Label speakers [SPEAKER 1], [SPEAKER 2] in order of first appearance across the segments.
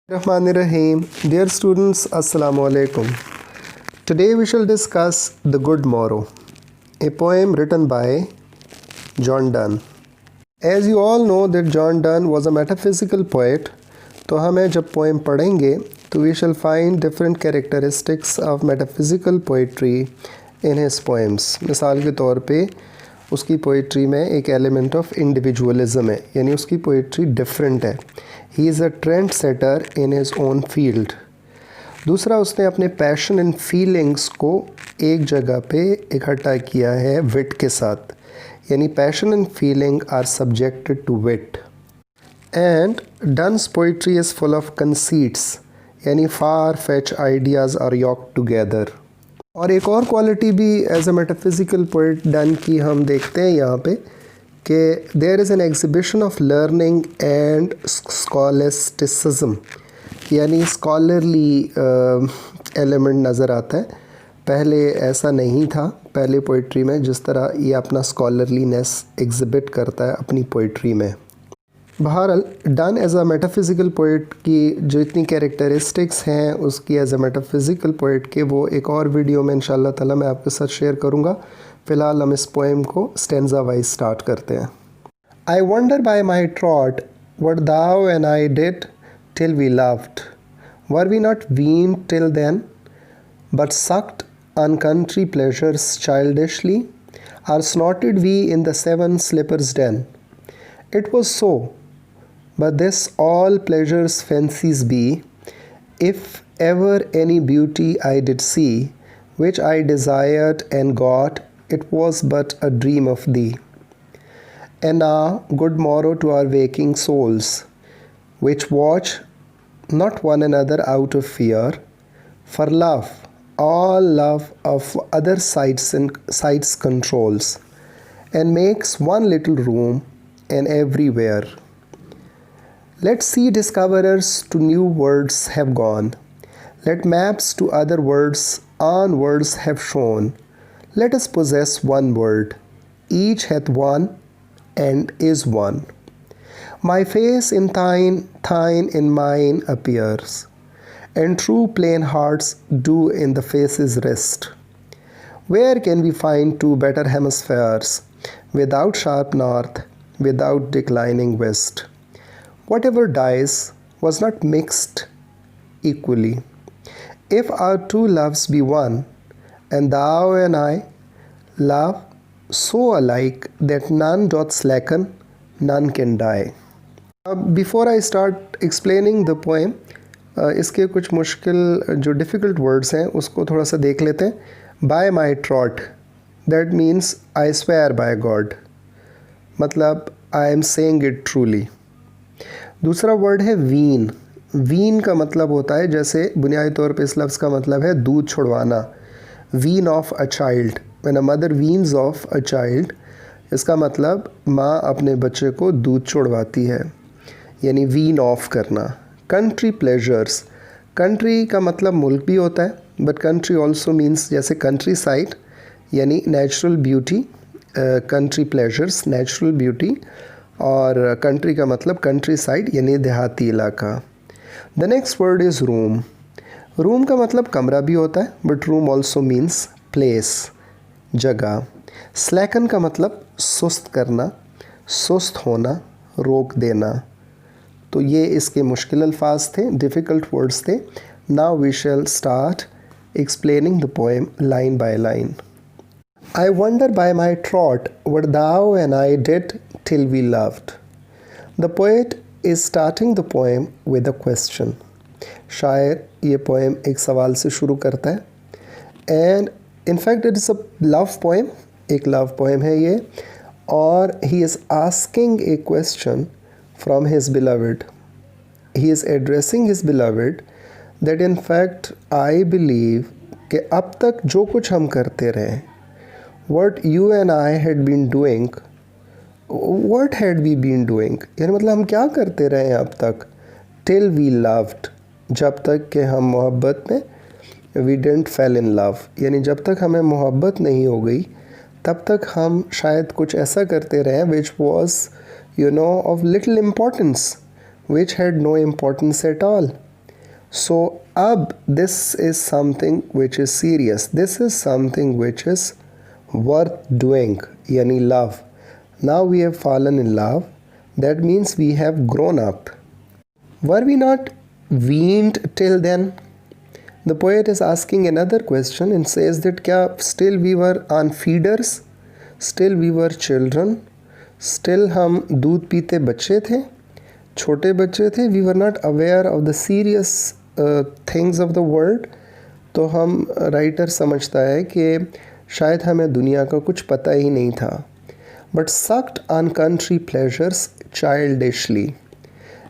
[SPEAKER 1] Rahmanirrahim. Dear students, Assalamu alaikum. Today we shall discuss The Good Morrow, a poem written by John Donne. As you all know that John Donne was a metaphysical poet, तो हमें जब poem पढ़ेंगे तो we shall find different characteristics of metaphysical poetry in his poems. मिसाल के तौर पे उसकी पोइट्री में एक एलिमेंट ऑफ इंडिविजुअलिज्म है, यानी उसकी पोइट्री डिफरेंट है. He is a trend setter in his own field. दूसरा, उसने अपने पैशन एंड फीलिंग्स को एक जगह पे इकट्ठा किया है विट के साथ, यानी passion and feeling are subjected to wit. And Donne's poetry is full of conceits, यानी far fetch ideas are yoked together. और एक और क्वालिटी भी as a metaphysical poet Donne की हम देखते हैं यहाँ पे कि there is an exhibition of learning and scholasticism, यानी स्कॉलरली एलिमेंट नज़र आता है. पहले ऐसा नहीं था, पहले पोइट्री में जिस तरह ये अपना स्कॉलरलीनेस एग्जिबिट करता है अपनी पोइट्री में. बहरहाल Donne as a metaphysical poet की जो इतनी कैरेक्टरिस्टिक्स हैं उसकी एज अ मेटाफिज़िकल पोइट के, वो एक और वीडियो में इंशाल्लाह ताला मैं आपके साथ शेयर करूँगा. फ़िलहाल हम इस पोएम को स्टेंजा वाइज स्टार्ट करते हैं. I wonder by my troth what thou and I did till we loved, were we not weaned till then but sucked on country pleasures childishly, or snorted we in the seven sleepers den. It was so, but this all pleasures fancies be, if ever any beauty I did see, which I desired and got, it was but a dream of thee. And now good morrow to our waking souls, which watch not one another out of fear, for love, all love of other sides controls, and makes one little room and everywhere. Let sea discoverers to new worlds have gone, let maps to other worlds on worlds have shown. Let us possess one word, each hath one and is one. My face in thine, thine in mine appears, and true plain hearts do in the faces rest. Where can we find two better hemispheres, without sharp north, without declining west? Whatever dies was not mixed equally. If our two loves be one, and thou and I love so alike that none doth slacken, none can die. Before I start explaining the poem, इसके कुछ मुश्किल जो difficult words हैं उसको थोड़ा सा देख लेते हैं. By my trot, that means I swear by God, मतलब I am saying it truly. दूसरा वर्ड है वीन. वीन का मतलब होता है, जैसे बुनियादी तौर पे इस लफ्ज़ का मतलब है दूध छुड़वाना. Wean off a child, when a mother weans off a child, इसका मतलब माँ अपने बच्चे को दूध छुड़वाती है, यानी वीन ऑफ करना. कंट्री प्लेजर्स, कंट्री का मतलब मुल्क भी होता है, बट कंट्री ऑल्सो मीन्स जैसे कंट्री साइड, यानी natural beauty. Country pleasures natural beauty, और कंट्री का मतलब कंट्री साइड यानी देहाती इलाका. The next word is room. Room का मतलब कमरा भी होता है, but room also means place, जगह. स्लैकन का मतलब सुस्त करना, सुस्त होना, रोक देना. तो ये इसके मुश्किल अल्फाज थे, डिफ़िकल्ट वर्ड्स थे. Now we shall start explaining the poem line by line. I wonder by my trot what thou and I did till we loved. The poet is starting the poem with a question. शायर ये poem एक सवाल से शुरू करता है. And in fact it is a love poem, एक love poem है ये, और he is asking a question from his beloved. He is addressing his beloved that in fact I believe कि अब तक जो कुछ हम करते रहे, what you and I had been doing, what had we been doing, यानी मतलब हम क्या करते रहे हैं अब तक, till we loved, जब तक कि हम मोहब्बत में, we didn't fell in love, यानी जब तक हमें मोहब्बत नहीं हो गई तब तक हम शायद कुछ ऐसा करते रहे which was of little importance, which had no importance at all. So ab this is something which is serious, this is something which is worth doing, yani love. Now we have fallen in love, that means we have grown up. Were we not weaned till then? The poet is asking another question and says that kya still we were on feeders, still we were children, still हम दूध पीते बच्चे थे, छोटे बच्चे थे, we were not aware of the serious things of the world. तो हम राइटर समझता है कि शायद हमें दुनिया का कुछ पता ही नहीं था. But sucked on country pleasures childishly.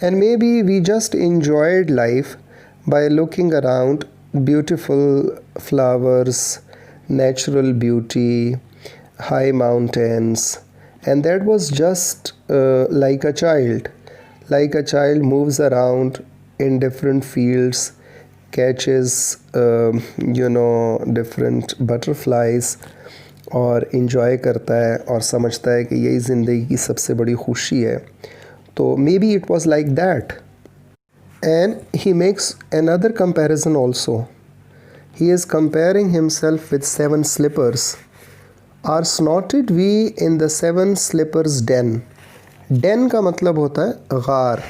[SPEAKER 1] And maybe we just enjoyed life by looking around beautiful flowers, natural beauty, high mountains, and that was just like a child. Like a child moves around in different fields, catches different butterflies और enjoy करता है और समझता है कि यही ज़िंदगी की सबसे बड़ी खुशी है. तो maybe it was like that. And he makes another comparison also. He is comparing himself with 7 slippers. Are snorted we in the 7 slippers den? Den का मतलब होता है गार,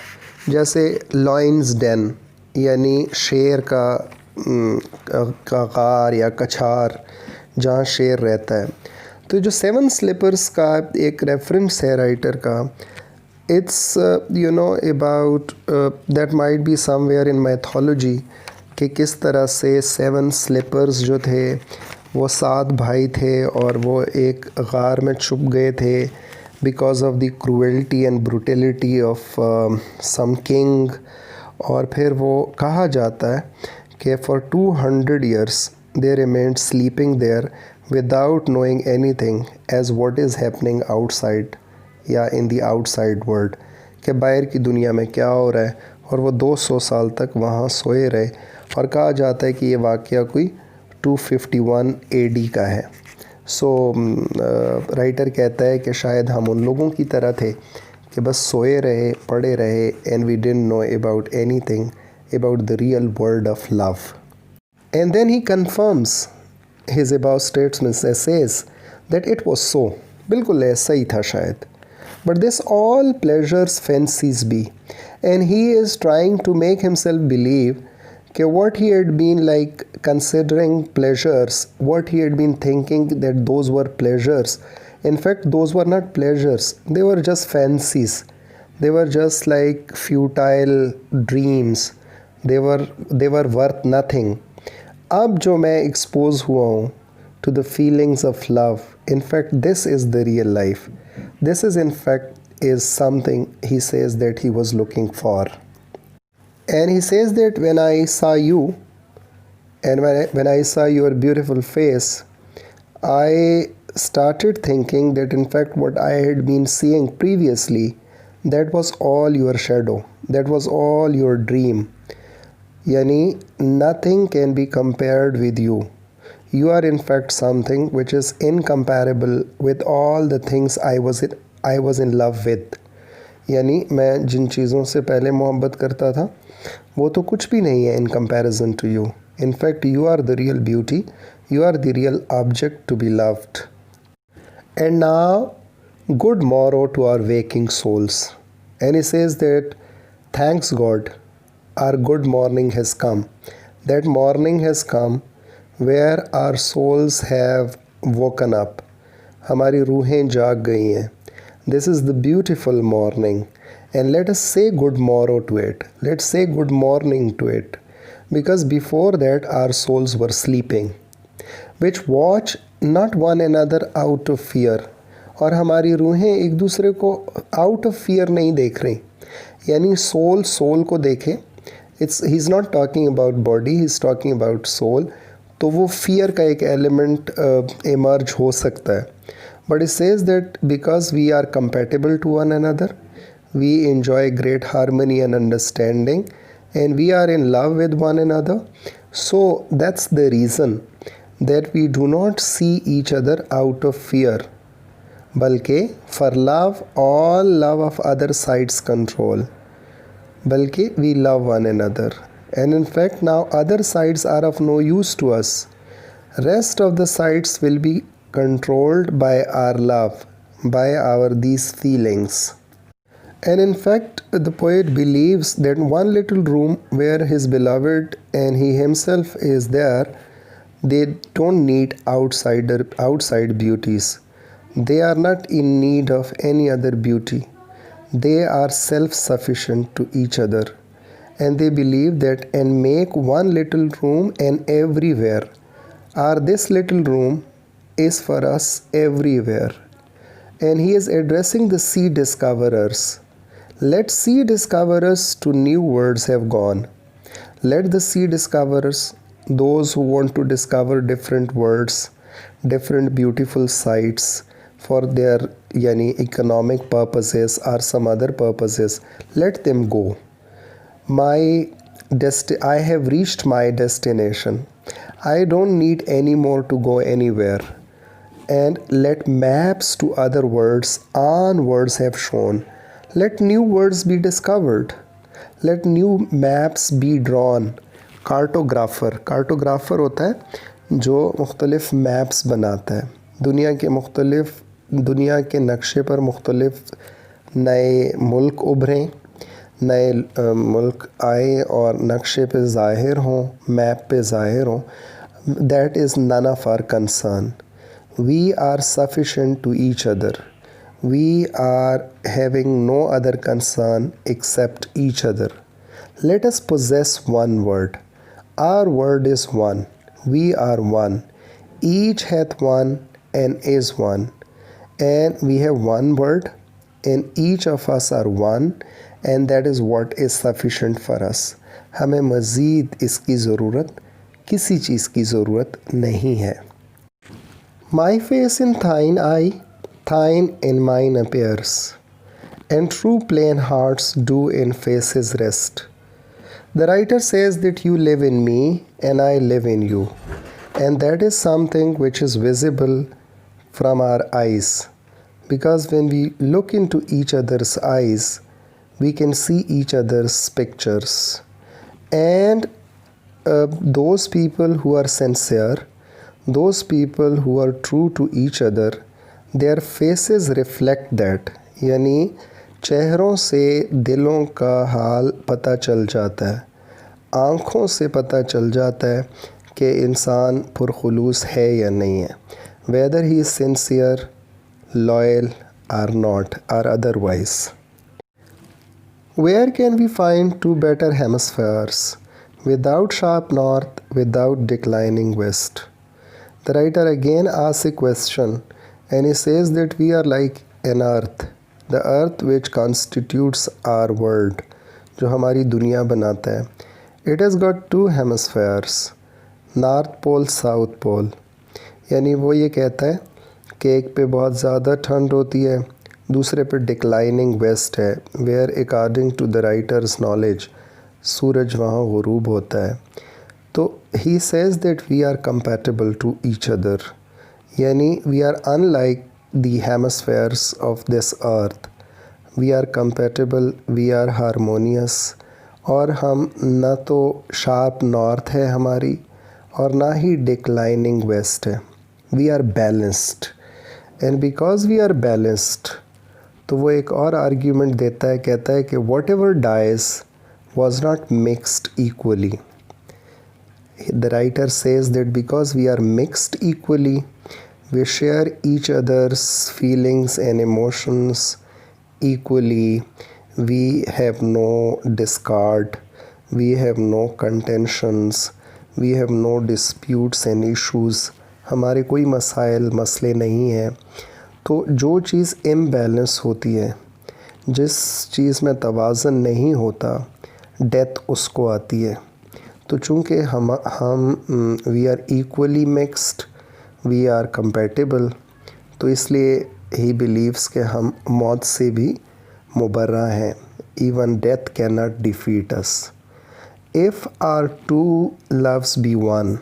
[SPEAKER 1] जैसे लॉइन्स den यानी शेर का गार या कछार जहाँ शेर रहता है. तो जो 7 स्लीपर्स का एक रेफरेंस है राइटर का, it's about that might be somewhere in mythology कि किस तरह से 7 स्लीपर्स जो थे वो 7 भाई थे और वो एक गार में छुप गए थे because of the cruelty and brutality of some king. और फिर वो कहा जाता है कि for 200 years they remained sleeping there without knowing anything as what is happening outside या in the outside world, कि बाहर की दुनिया में क्या हो रहा है. और वो 200 साल तक वहाँ सोए रहे. और कहा जाता है कि ये वाक़या कोई 251 AD का है. सो राइटर कहता है कि शायद हम उन लोगों की तरह थे कि बस सोए रहे, पड़े रहे, and we didn't know about anything about the real world of love. And then he confirms his above statements and says that it was so. बिल्कुल ऐसा ही था शायद. But this all pleasures fancies be. And he is trying to make himself believe that what he had been like considering pleasures, what he had been thinking that those were pleasures, in fact those were not pleasures, they were just fancies. They were just like futile dreams. They were worth nothing. अब जो मैं expose हुआ हूँ to the feelings of love, in fact this is the real life. This is in fact is something he says that he was looking for. And he says that when I saw you and when I saw your beautiful face, I started thinking that in fact what I had been seeing previously, that was all your shadow, that was all your dream. Yani nothing can be compared with you. You are in fact something which is incomparable with all the things I was in love with. यानी मैं जिन चीज़ों से पहले मोहब्बत करता था वो तो कुछ भी नहीं है in comparison to you. In fact you are the real beauty, you are the real object to be loved. And now good morrow to our waking souls. And he says that thanks God, our good morning has come. That morning has come where our souls have woken up. हमारी रूहें जाग गई हैं. This is the beautiful morning, and let us say good morrow to it. Let's say good morning to it, because before that our souls were sleeping, which watch not one another out of fear. और हमारी रूहें एक दूसरे को out of fear नहीं देख रही, यानी soul को देखे. He's not talking about body, he's talking about soul. तो वो fear का एक element emerge हो सकता है. But it says that because we are compatible to one another, we enjoy great harmony and understanding, and we are in love with one another. So that's the reason that we do not see each other out of fear. बल्कि for love, all love of other sides control. बल्कि we love one another. And in fact, now other sides are of no use to us. Rest of the sides will be controlled by our love, by our these feelings. And in fact, the poet believes that one little room where his beloved and he himself is there, they don't need outside beauties. They are not in need of any other beauty. They are self-sufficient to each other. And they believe that and make one little room and everywhere. Or this little room is for us everywhere. And he is addressing the sea discoverers. Let sea discoverers to new worlds have gone. Let the sea discoverers, those who want to discover different worlds, different beautiful sites for their economic purposes or some other purposes, let them go. I have reached my destination. I don't need any more to go anywhere. And let maps to other worlds onwards have shown. Let new worlds be discovered. Let new maps be drawn. कार्टोग्राफ़र होता है जो मुख्तलिफ़ maps बनाता है दुनिया के नक्शे पर मुख्तलिफ़ नए मुल्क उभरें, नए मुल्क आए और नक्शे पे ज़ाहिर हों, मैप पे ज़ाहिर हों. That is none of our concern. We are sufficient to each other. We are having no other concern except each other. Let us possess one word. Our word is one. We are one. Each hath one and is one. And we have one word, and each of us are one, and that is what is sufficient for us. हमें मज़ीद इसकी ज़रूरत, किसी चीज़ की ज़रूरत नहीं है. My face in thine eye, thine in mine appears, and true plain hearts do in faces rest. The writer says that you live in me and I live in you, and that is something which is visible from our eyes, because when we look into each other's eyes, we can see each other's pictures. And those people who are sincere, those people who are true to each other, their faces reflect that. यानी चेहरों से दिलों का हाल पता चल जाता है, आँखों से पता चल जाता है कि इंसान पुरखुलूस है या नहीं है, whether he is sincere, loyal or not or otherwise. Where can we find two better hemispheres, without sharp north, without declining west? The writer again asks a question, and he says that we are like an earth, the earth which constitutes our world, जो हमारी दुनिया बनाता है. It has got two hemispheres, North Pole, South Pole. यानी वो ये कहता है कि एक पे बहुत ज़्यादा ठंड होती है, दूसरे पे डिक्लाइनिंग वेस्ट है, where according to the writers knowledge सूरज वहाँ गुरूब होता है. तो he says that we are compatible to each other, यानी we are unlike the hemispheres of this earth. We are compatible, we are harmonious, और हम ना तो शार्प नॉर्थ है हमारी और ना ही डिक्लाइनिंग वेस्ट है. We are balanced, and because we are balanced, तो वो एक और आर्ग्यूमेंट देता है, कहता है कि whatever dies was not mixed equally. The writer says that because we are mixed equally, we share each other's feelings and emotions equally. We have no discord, we have no contentions, we have no disputes and issues. हमारे कोई मसले नहीं हैं. तो जो चीज़ imbalance होती है, जिस चीज़ में तवाज़न नहीं होता, डेथ उसको आती है. तो चूँकि हम we are equally mixed, we are compatible, तो इसलिए ही बिलीव्स कि हम मौत से भी मुबर्रा हैं. Even death can not defeat us. If our two loves be one,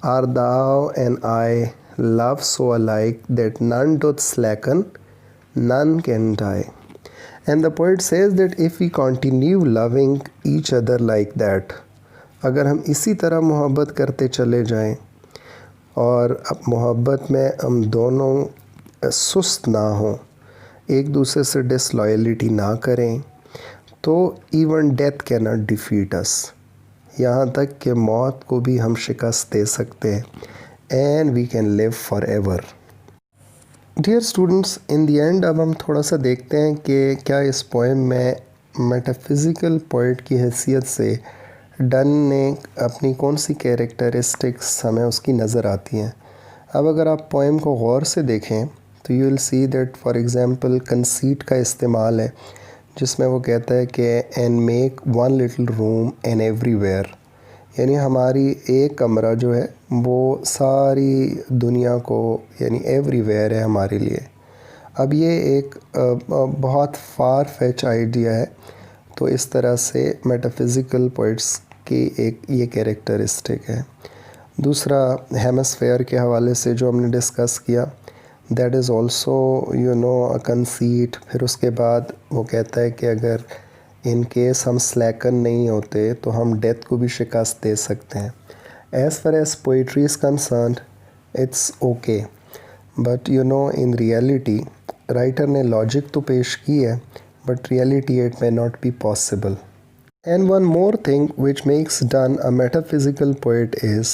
[SPEAKER 1] or thou and I love so alike that none doth slacken, none can die. And the poet says that if we continue loving each other like that, अगर हम इसी तरह मोहब्बत करते चले जाएं और अब मोहब्बत में हम दोनों सुस्त ना हों, एक दूसरे से डिसलॉयलिटी ना करें, तो even death can not defeat us, यहाँ तक कि मौत को भी हम शिकस्त दे सकते हैं, and we can live for ever. Dear students, in the end अब हम थोड़ा सा देखते हैं कि क्या इस पोएम में मेटाफिज़िकल पोइट की हैसियत से डन ने अपनी कौन सी कैरेक्टरिस्टिक्स हमें उसकी नज़र आती हैं। अब अगर आप पोएम को गौर से देखें तो you will see that for example conceit का इस्तेमाल है, जिसमें वो कहता है कि and make one little room and everywhere, यानी हमारी एक कमरा जो है वो सारी दुनिया को यानी एवरीवेयर है हमारे लिए। अब ये एक बहुत फार फेच आइडिया है, तो इस तरह से मेटाफिज़िकल पोइट्स की एक ये कैरेक्टरिस्टिक है। दूसरा, हेमिस्फेयर के हवाले से जो हमने डिस्कस किया, that is also you know a conceit. फिर उसके बाद वो कहता है कि अगर इन केस हम स्लैकन नहीं होते तो हम डेथ को भी शिकस्त दे सकते हैं। As far as poetry is concerned, it's okay, but you know in reality writer ने लॉजिक तो पेश की है, but reality it may not be possible. And one more thing which makes Donne a metaphysical poet is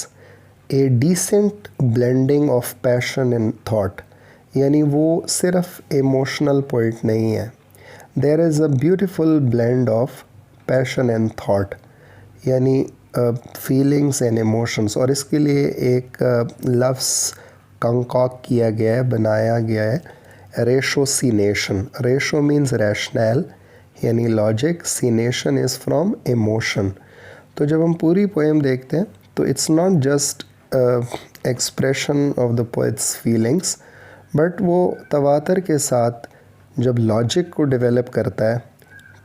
[SPEAKER 1] a decent blending of passion and thought, यानी वो सिर्फ emotional poet नहीं है, there is a beautiful blend of passion and thought, यानी feelings and emotions, और इसके लिए एक लफ्ज़ कंकॉक किया गया है, बनाया गया है, रेशोसिनेशन। रेशो मीन्स रैशनल यानी लॉजिक, सीनेशन इज़ फ्रॉम इमोशन। तो जब हम पूरी पोएम देखते हैं तो it's not just expression of the poets feelings, but वो तवातर के साथ जब लॉजिक को डेवलप करता है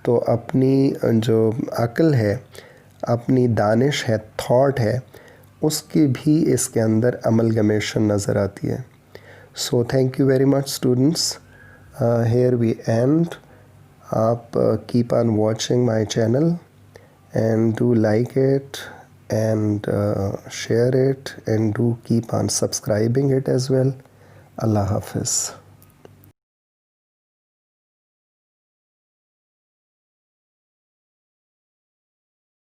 [SPEAKER 1] तो अपनी जो अक्ल है, अपनी दानिश है, थॉट है, उसकी भी इसके अंदर अमलगमेशन नज़र आती है। So thank you very much students, here we end. आप keep on watching my channel and do like it and share it and do keep on subscribing it as well. Allah Hafiz.